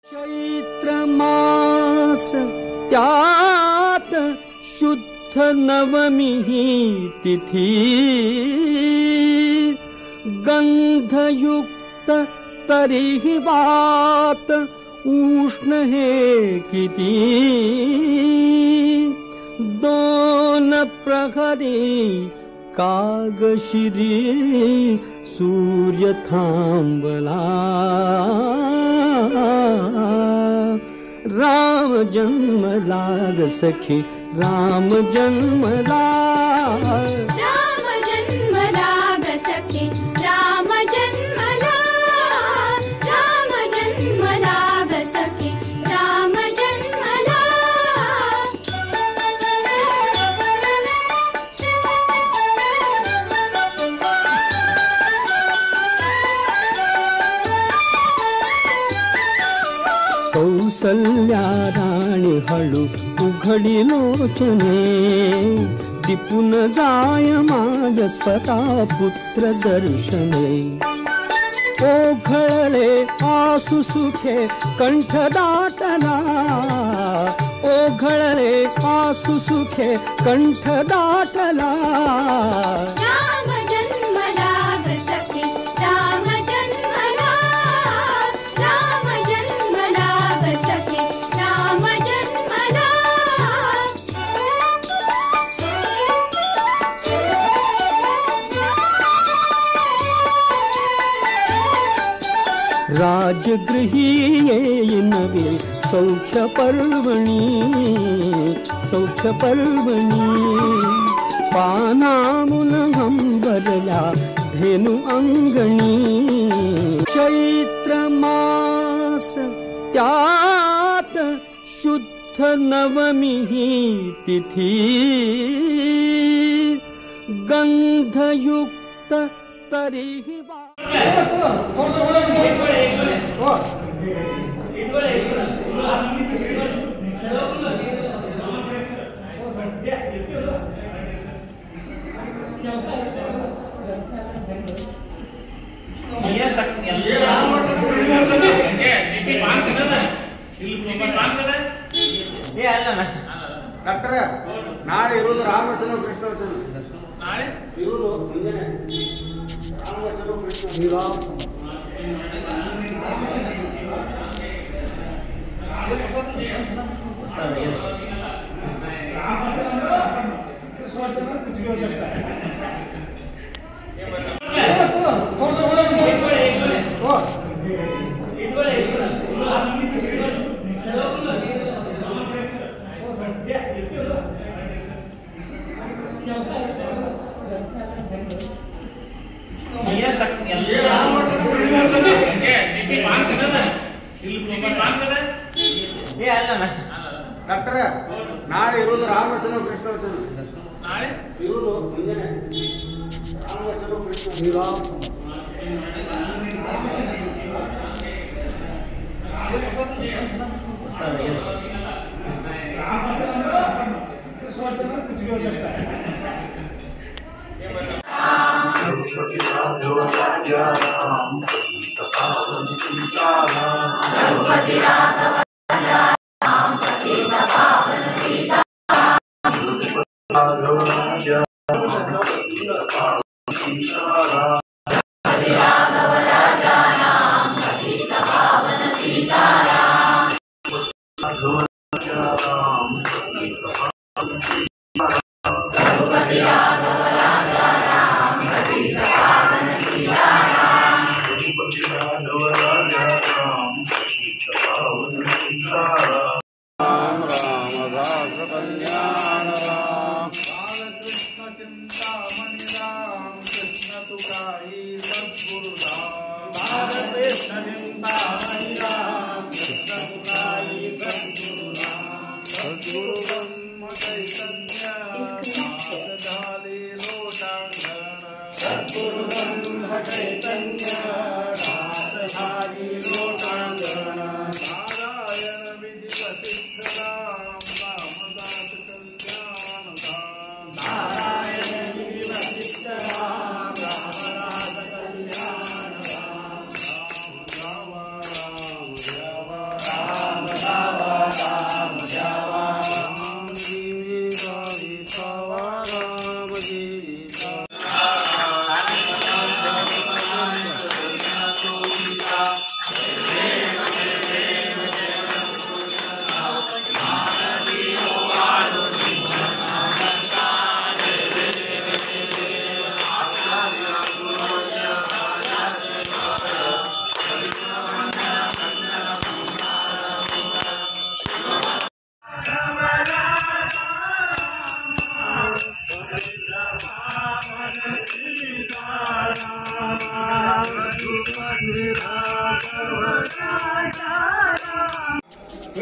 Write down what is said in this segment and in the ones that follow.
चैत्र मास त्यात शुद्ध नवमी तिथी गंधयुक्त तरीही वात उष्ण हे किती दोन प्रहरी कागशिरी सूर्य थांबला राम जन्मला ग सखी राम जन्मला राम जन्मला ग सखी राम जन्मला राम जन्मला ग सखी राम जन्मला कौसल्या राणी हळू उघडी लोचने दिपून जाय माझ स्वतः पुत्र दर्शने ओघळले आसु सुखे कंठ दाटला ओघळले आसु सुखे कंठ दाटला राम जन्मला ग सखी राम जन्मला राम जन्मला ग सखी राम जन्मला राजगृही येईनवे सौख्य पर्वणी पानामुन हंबरल्या धेनु अंगणी चैत्र मास त्यात शुद्ध नवमी तिथी गंधयुक्त तरीही ಡಾಕ್ಟರ್ ನಾಳೆ ಇರೋದು ರಾಮವಚನ ಕೃಷ್ಣವಚನ ನಾಳೆ ಇರೋದು ಮುಂಜಾನೆ ರಾಮವಚನ ಡಾಕ್ಟರ್ ನಾಳೆ ಇರೋದು ರಾಮವಚನ ಕೃಷ್ಣವಚನ ನಾಳೆ ಇರೋದು ಮುಂಜಾನೆ ರಾಮವಚನ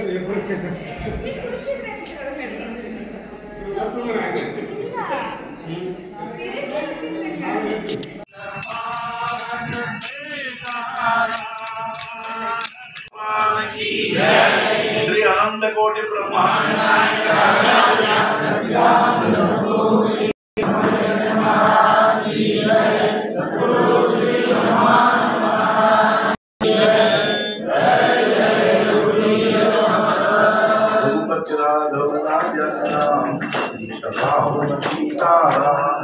श्री अनंत कोटि ब्रह्मांड सीता